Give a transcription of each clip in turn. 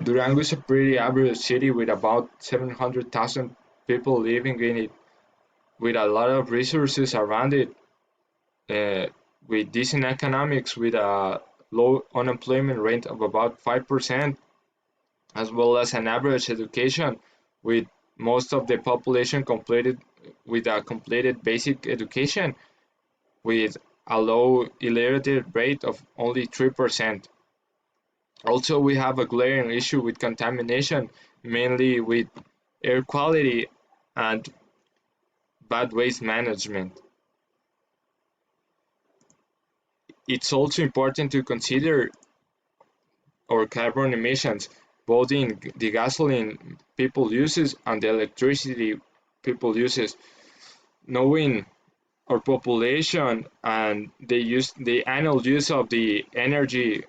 Durango is a pretty average city with about 700,000 people living in it, with a lot of resources around it, uh, with decent economics, with a low unemployment rate of about 5%, as well as an average education, with most of the population completed with a completed basic education, with a low illiterate rate of only 3%. Also, we have a glaring issue with contamination, mainly with air quality and bad waste management. It's also important to consider our carbon emissions, both in the gasoline people uses and the electricity people uses. Knowing our population and the annual use of the energy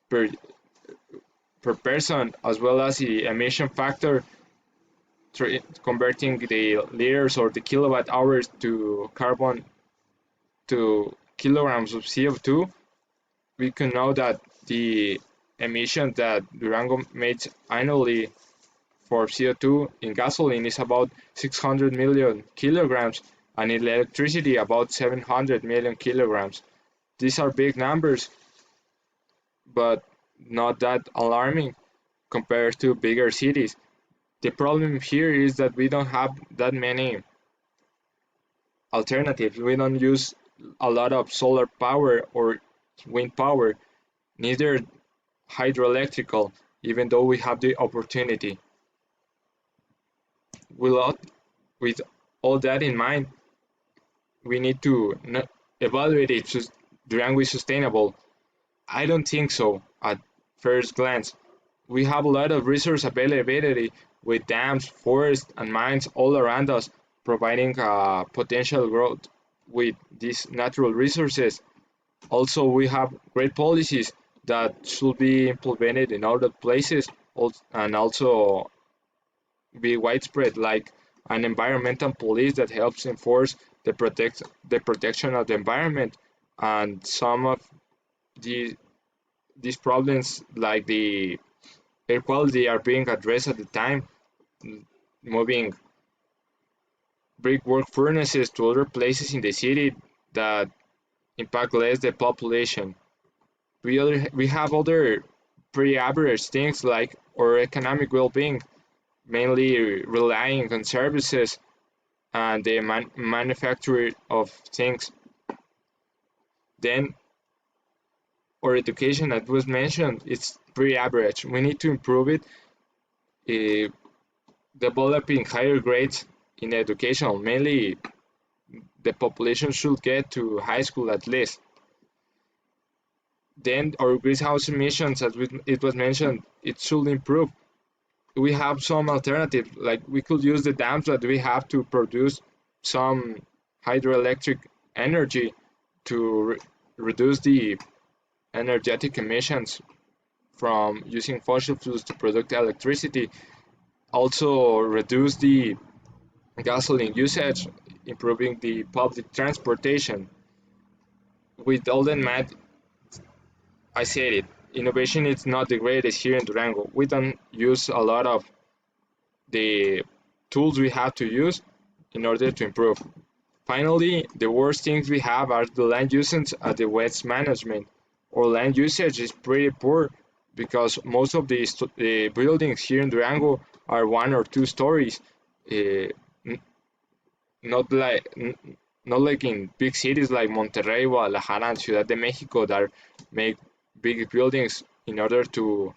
per per person, as well as the emission factor, converting the liters or the kilowatt hours to carbon to kilograms of CO2, we can know that the emission that Durango makes annually for CO2 in gasoline is about 600 million kilograms, and in electricity about 700 million kilograms. These are big numbers, but not that alarming compared to bigger cities. The problem here is that we don't have that many alternatives. We don't use a lot of solar power or wind power, neither hydroelectrical, even though we have the opportunity. With with all that in mind, we need to evaluate if Durango is sustainable. I don't think so at first glance. We have a lot of resource availability with dams, forests, and mines all around us, providing potential growth with these natural resources. Also, we have great policies that should be implemented in other places and also be widespread, like an environmental police that helps enforce the protection of the environment, and some of the these problems like the air quality are being addressed at the time, moving brickwork furnaces to other places in the city that impact less the population. We have other pretty average things like our economic well-being, mainly relying on services and the manufacture of things. Then our education, as was mentioned, it's pretty average. We need to improve it, uh, developing higher grades in education. Mainly, the population should get to high school at least. Then our greenhouse emissions, as it was mentioned, it should improve. We have some alternatives, like we could use the dams that we have to produce some hydroelectric energy to reduce the energetic emissions from using fossil fuels to produce electricity. Also reduce the gasoline usage, improving the public transportation. With all that math, I said it. Innovation is not the greatest here in Durango. We don't use a lot of the tools we have to use in order to improve. Finally, the worst things we have are the land usage and the waste management. Our land usage is pretty poor because most of the buildings here in Durango are 1 or 2 stories, uh, not like not like in big cities like Monterrey, Guadalajara, and Ciudad de Mexico that make big buildings in order to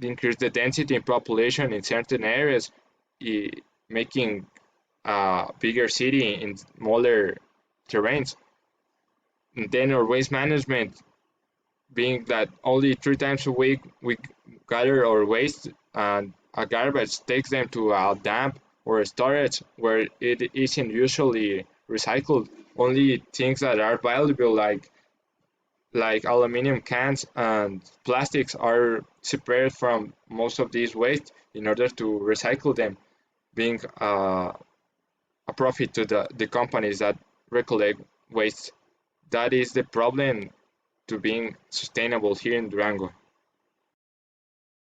increase the density in population in certain areas, making a bigger city in smaller terrains. And then our waste management, being that only 3 times a week we gather our waste and a garbage takes them to a dump or a storage where it isn't usually recycled. Only things that are valuable like aluminum cans and plastics are separated from most of these waste in order to recycle them, being a profit to the companies that recollect waste. That is the problem to being sustainable here in Durango.